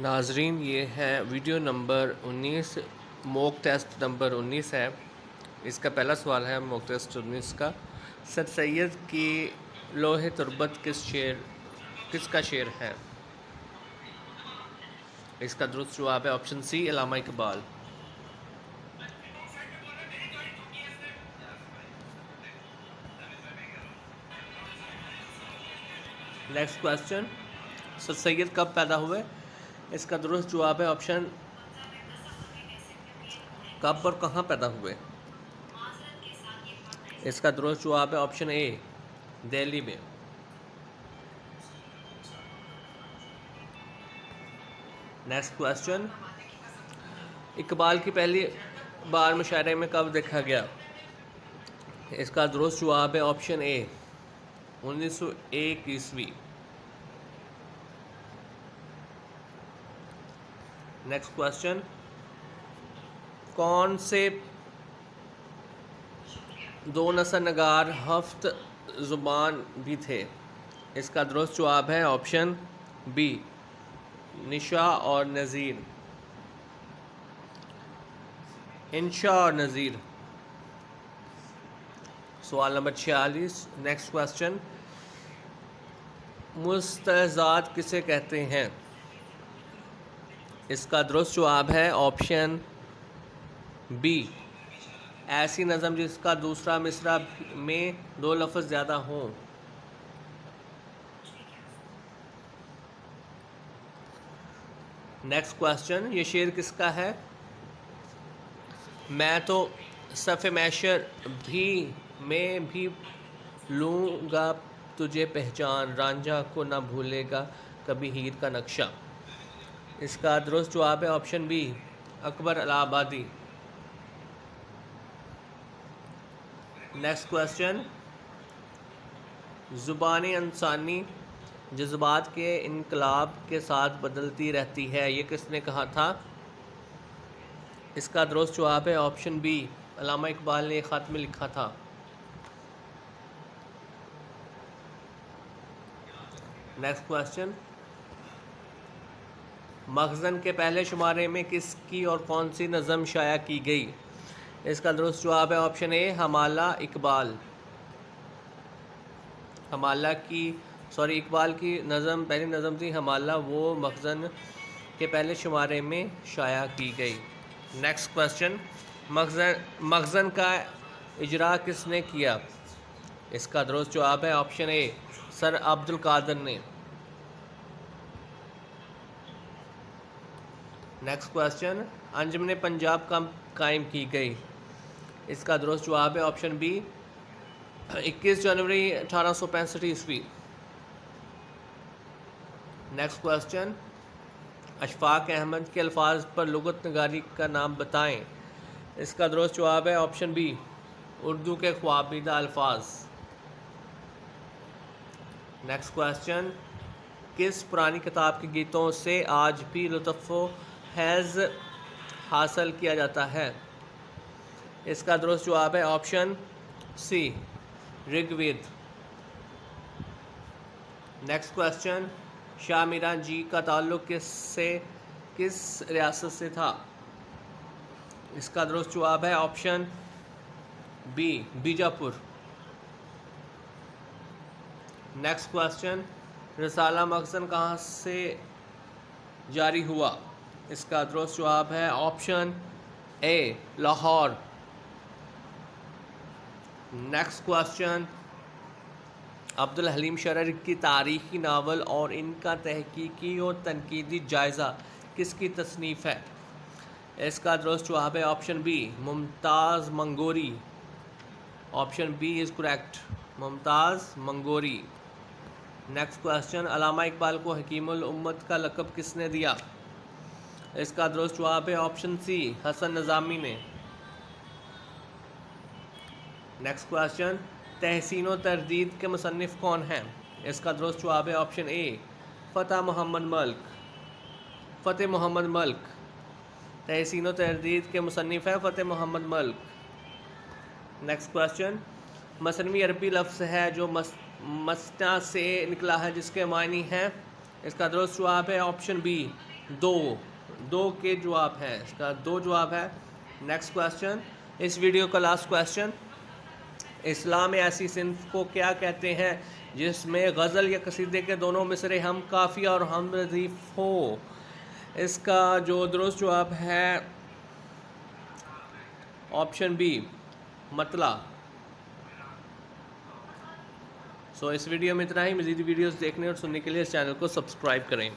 ناظرین، یہ ہے ویڈیو نمبر 19، موک ٹیسٹ نمبر 19 ہے۔ اس کا پہلا سوال ہے موک ٹیسٹ 19 کا، سر سید کی لوح تربت کس کا شعر ہے؟ اس کا درست جواب ہے آپشن سی، علامہ اقبال۔ نیکسٹ کویسچن، سر سید کب پیدا ہوئے؟ اس کا درست جواب ہے آپشن کب اور کہاں پیدا ہوئے؟ اس کا درست جواب ہے آپشن اے، دہلی میں۔ نیکسٹ کویسچن، اقبال کی پہلی بار مشاعرے میں کب دیکھا گیا؟ اس کا درست جواب ہے آپشن اے، 1901 عیسوی۔ نیکسٹ کویسچن، کون سے دو نثر نگار ہفت زبان بھی تھے؟ اس کا درست جواب ہے آپشن بی، نشا اور نذیر، انشا اور نذیر۔ سوال نمبر 46، نیکسٹ کویسچن، مستعزات کسے کہتے ہیں؟ اس کا درست جواب ہے آپشن بی، ایسی نظم جس کا دوسرا مصرع میں دو لفظ زیادہ ہوں۔ نیکسٹ کویسچن، یہ شعر کس کا ہے؟ میں تو صف محشر میں بھی لوں گا تجھے پہچان، رانجھا کو نہ بھولے گا کبھی ہیر کا نقشہ۔ اس کا درست جواب ہے آپشن بی، اکبر الہ آبادی۔ نیکسٹ کویسچن، زبان انسانی جذبات کے انقلاب کے ساتھ بدلتی رہتی ہے، یہ کس نے کہا تھا؟ اس کا درست جواب ہے آپشن بی، علامہ اقبال نے ایک خط میں لکھا تھا۔ نیکسٹ کویسچن، مخزن کے پہلے شمارے میں کس کی اور کون سی نظم شائع کی گئی؟ اس کا درست جواب ہے آپشن اے، حمالہ اقبال۔ اقبال کی نظم، پہلی نظم تھی حمالہ، وہ مخزن کے پہلے شمارے میں شائع کی گئی۔ نیکسٹ کویسچن، مخزن کا اجرا کس نے کیا؟ اس کا درست جواب ہے آپشن اے، سر عبد القادر نے۔ نیکسٹ کویسچن، انجمن پنجاب کب قائم کی گئی؟ اس کا درست جواب ہے آپشن بی، 21 جنوری 1865 عیسوی۔ نیکسٹ کویسچن، اشفاق احمد کے الفاظ پر لغت نگاری کا نام بتائیں۔ اس کا درست جواب ہے آپشن بی، اردو کے خوابیدہ الفاظ۔ نیکسٹ کویسچن، کس پرانی کتاب کے گیتوں سے آج بھی لطف و فیض حاصل کیا جاتا ہے؟ اس کا درست جواب ہے option C, Rig Veda. Next question, شاہ میران جی کا تعلق کس ریاست سے تھا؟ اس کا درست جواب ہے option be, Bijapur. Next question, رسالہ مخزن کہاں سے جاری ہوا؟ اس کا درست جواب ہے آپشن اے، لاہور۔ نیکسٹ کویسچن، عبدالحلیم شرر کی تاریخی ناول اور ان کا تحقیقی اور تنقیدی جائزہ کس کی تصنیف ہے؟ اس کا درست جواب ہے option B, Mumtaz Mangori. Option B is correct, Mumtaz Mangori. Next question, Allama Iqbal کو حکیم الامت کا لقب کس نے دیا؟ اس کا درست جواب ہے آپشن سی، حسن نظامی نے۔ نیکسٹ کویسچن، تحسین و تردید کے مصنف کون ہیں؟ اس کا درست جواب ہے آپشن اے، فتح محمد ملک۔ تحسین و تردید کے مصنف ہیں فتح محمد ملک۔ نیکسٹ کویسچن، مثنوی عربی لفظ ہے جو مثنیٰ سے نکلا ہے جس کے معنی ہیں؟ اس کا درست جواب ہے آپشن بی، دو کے جواب ہیں، اس کا 2 جواب ہے۔ نیکسٹ کویسچن، اس ویڈیو کا لاسٹ کویسچن، اسلام میں ایسی صنف کو کیا کہتے ہیں جس میں غزل یا قصیدے کے دونوں مصرے ہم قافیہ اور ہم ردیف ہو؟ اس کا جو درست جواب ہے آپشن بی، مطلع۔ سو اس ویڈیو میں اتنا ہی، مزید ویڈیوز دیکھنے اور سننے کے لیے اس چینل کو سبسکرائب کریں۔